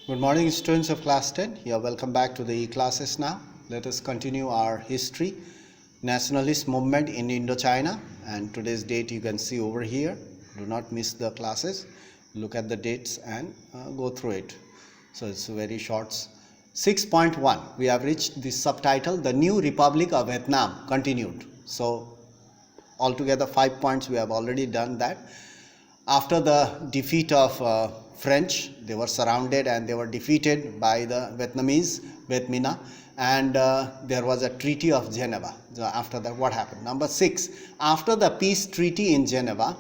Good morning, students of class 10. You are welcome back to the classes now. Let us continue our history, nationalist movement in Indochina, and today's date you can see over here. Do not miss the classes. Look at the dates and go through it. So it's very short. 6.1. We have reached the subtitle, The New Republic of Vietnam, continued. So altogether 5 points we have already done that. After the defeat of French, they were surrounded and they were defeated by the Vietnamese, Viet Minh, and there was a Treaty of Geneva. After that, what happened? Number 6, after the peace treaty in Geneva,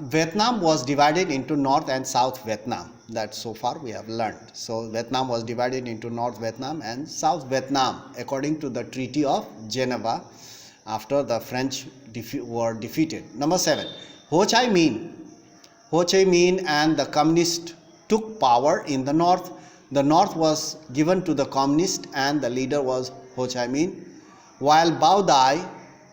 Vietnam was divided into North and South Vietnam. That so far we have learned. So Vietnam was divided into North Vietnam and South Vietnam according to the Treaty of Geneva after the French were defeated. Number 7, Ho Chi Minh and the communists took power in the north. The north was given to the communist and the leader was Ho Chi Minh, while Bao Dai,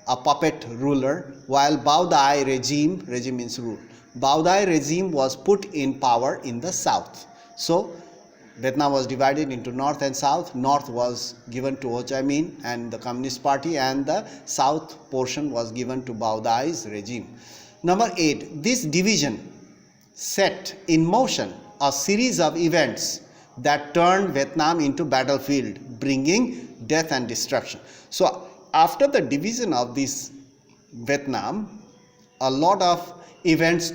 a puppet ruler, while Bao Dai regime means rule, Bao Dai regime was put in power in the south. So Vietnam was divided into north and south. North was given to Ho Chi Minh and the Communist Party, and the south portion was given to Bao Dai's regime. Number 8, this division set in motion a series of events that turned Vietnam into battlefield, bringing death and destruction. So after the division of this Vietnam, a lot of events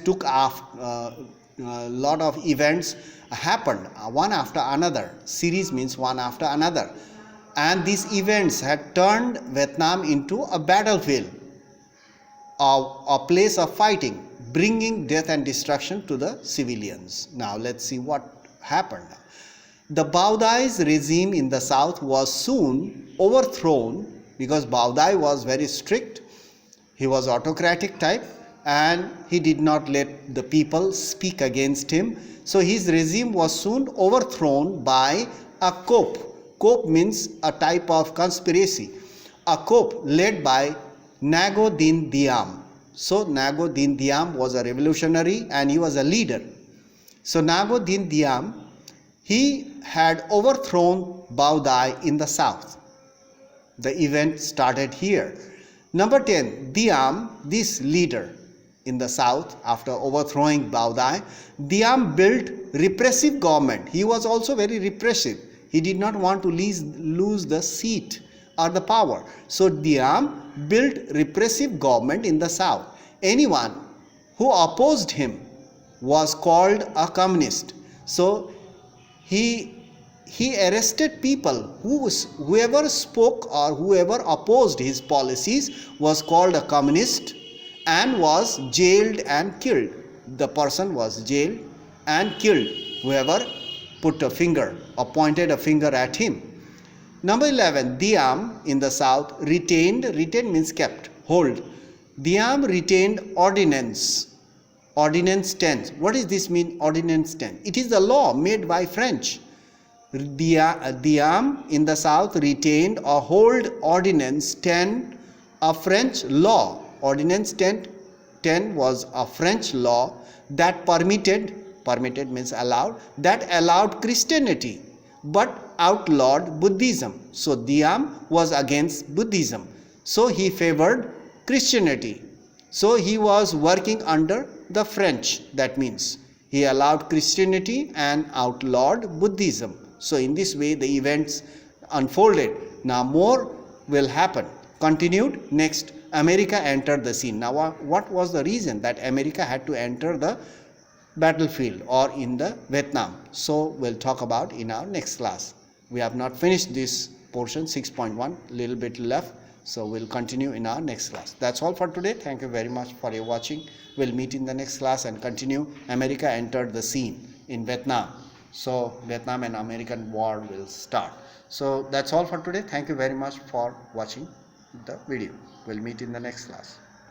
happened, one after another. Series means one after another, and these events had turned Vietnam into a battlefield, a place of fighting, bringing death and destruction to the civilians. Now let's see what happened. The Bao Dai's regime in the south was soon overthrown because Bao Dai was very strict. He was autocratic type and he did not let the people speak against him. So his regime was soon overthrown by a coup. Coup means a type of conspiracy. A coup led by Ngo Dinh Diem. So Ngo Dinh Diem was a revolutionary and he was a leader. So Ngo Dinh Diem, he had overthrown Bao Dai in the south. The event started here. Number 10, Diem, this leader in the south, after overthrowing Bao Dai, Diem built repressive government. He was also very repressive. He did not want to lose the seat or the power. So Diem built repressive government in the south. Anyone who opposed him was called a communist. So he arrested people. Whoever spoke or whoever opposed his policies was called a communist and was jailed and killed. The person was jailed and killed, whoever pointed a finger at him. Number 11, Diem in the south retained means kept, hold. Diem retained ordinance 10. What does this mean, ordinance 10? It is the law made by French. Diem in the south retained or hold ordinance 10, a French law. Ordinance 10 was a French law that permitted means allowed, that allowed Christianity but outlawed Buddhism. So Diem was against Buddhism. So he favored Christianity. So he was working under the French. That means he allowed Christianity and outlawed Buddhism. So in this way the events unfolded. Now more will happen. Continued. Next, America entered the scene. Now what was the reason that America had to enter the battlefield or in the Vietnam? So we'll talk about in our next class. We have not finished this portion, 6.1, little bit left. So we'll continue in our next class. That's all for today. Thank you very much for your watching. We'll meet in the next class and continue. America entered the scene in Vietnam. So Vietnam and American war will start. So that's all for today. Thank you very much for watching the video. We'll meet in the next class.